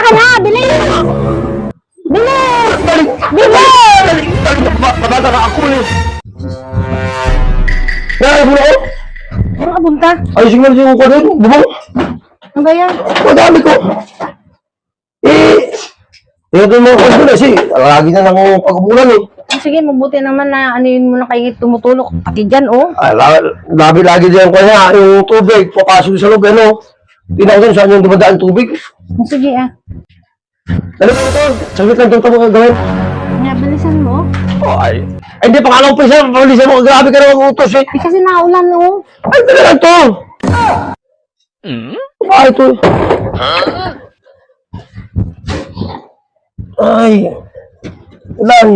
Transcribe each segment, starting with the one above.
ka na! Bilis! Bilis! Bilis! Babata ka ako eh. Nais mo na ako? Ano ka punta? Ayusin mo na yung kwan yun, bubong. Ano ba yan? Madami ko. Tingnan mo kwan doon kasi lagi na lang pag-umulan eh. Sige, mabuti naman na ano yun mo na kayo tumutulog. Pati dyan, oh. Lagi din kwan niya, yung tubig, papasok sa loob, ano. Tingnan ko saan yung dumadaan tubig. Sige, ah. Alam mo ito, saglit lang ito mo gagawin. Nga, bilisan mo. Oh, ay, hindi pa kala ko pa isa, pabilisan mo, grabe ka naman utos eh. Eh, kasi naulan, oh. Ay, talaga ito. Ah, ito. Ay, ulan.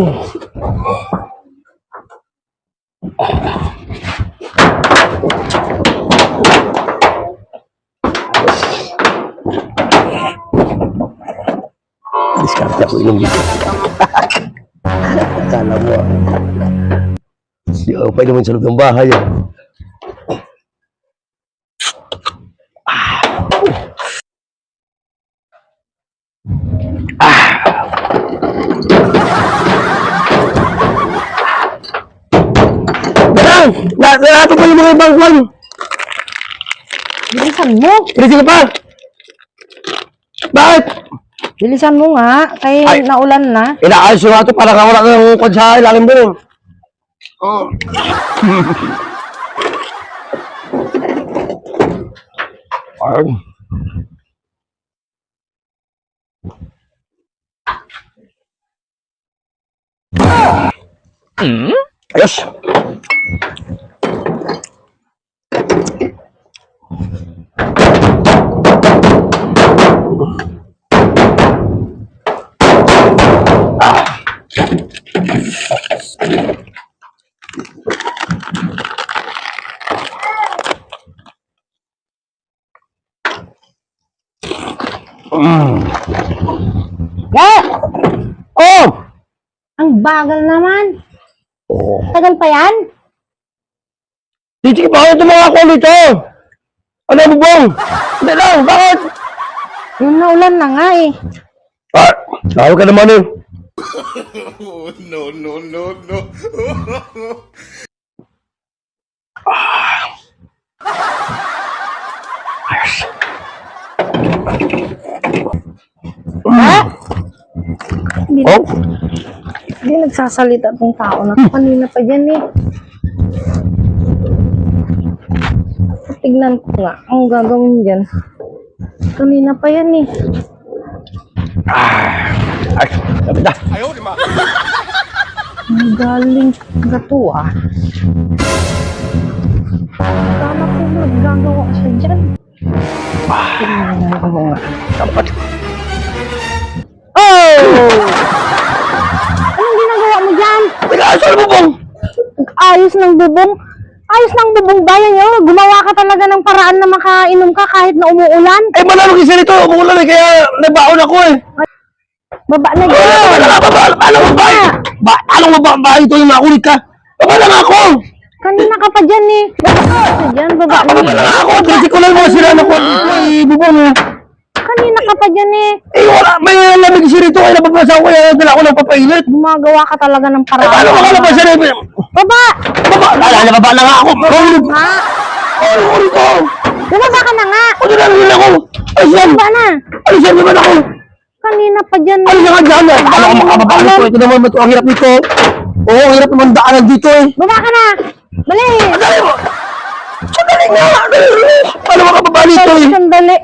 Diskarte ako inom dito. Akala mo ah. Di ako pa naman sa loob ng bahay ah. Nato pa yung mga ibang kwan. Bilisan mo. Bilisan ka pa. Bakit? Bilisan mo nga. Kaya Ay. naulan na. Inaayos yung nato para wala ka ng kwan sa ilalim mo. Oh. Ay. Ayos. Oh! Ang bagal naman. Oh. Tagal pa yan? Titi, bakit ito mga kulo ito? Ano bubong? Hindi lang, bakit? Yung naulan na nga eh. Ah, tawag ka naman eh. No, no, no, no. Ha? Hindi, Oh, hindi nagsasalita tong tao na to. Kanina pa dyan eh. Tignan ko nga ang gagawin dyan. Kanina pa yan eh. ay, dapat na. Ang galing gato ah. Tama ko naggagawa siya dyan. Tingnan ko nga. Dapat. Oh! Anong ginagawa mo dyan? Nag-aasal bubong. Ayos ng bubong. Ayos ng bubong ba yan yun? Gumawa ka talaga ng paraan na makainom ka kahit na umuulan? Eh, malamang isa nito. Umuulan eh, kaya nagbaon ako eh. Baba na Baba dyan! na nga, baba. Paano mo ba? Paano mo ba ito yung makulit ka? Baba na nga ako. Kanina ka pa dyan eh. Baba ka dyan, baba na. Baba na nga ako. Titi ko lang mga sila na ko. Ay, bubong eh. Kanina ka pa dyan eh. Eh, wala. May lamig isa rito. Kaya napapasa ko. Kaya dala ko ng papainit. Gumagawa ka talaga ng Eh, paraan. paano makalabas siya eh? Baba! Baba. Alala, baba na nga ako. Mahulog. Ha? Mahulog ko. Bumaba ka na nga! Ano na rin ako? Ay, siyam. Baba na! Ay, siyam naman ako. Kanina pa dyan Ay, eh. nga dyan. Paano ako makababa nito? Ito naman, ang hirap nito. Oo, ang hirap naman daanan dito eh. Baba ka na! Dali! Sandali mo. Sandali nga. Paano makababa nito eh? Sandali!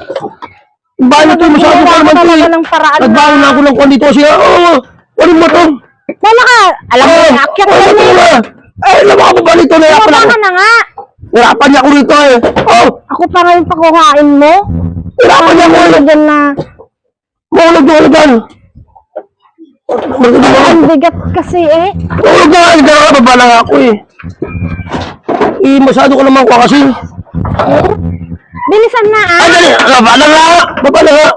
Bahay nito, masyado pa naman ito talaga eh. ng paraan Nagbaho na ako ng kwan dito siya. Oo, ano mo to? Wala ka! Alam mo, naakyat ka Ano na eh. Ay, alam mo ka ba nito? Nahirapan Bumaba ako. ka na nga! Nahirapan niya ako rito eh. Oh, Ako pa ngayon pakuhain mo? nahirapan niya ako eh. Dyan na, Mahulog na hulugan. ang bigat kasi eh. Mahulog na, nagkakababa lang ako eh. Eh, masyado ko naman ko kasi. Bilisan na ah! Ay, dali, baba na nga. Baba na nga.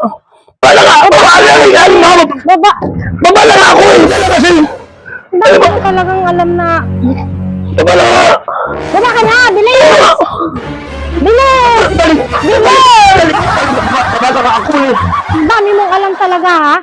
Baba na nga. Baba na nga. Baba! Baba na nga ako eh. Dali kasi. Dami ko talagang alam na... Baba na nga. Baba ka na! Bilis! Bilis! Dali! Bilis! Dali! Kabata ka ako eh! Ang dami mong alam talaga, ha?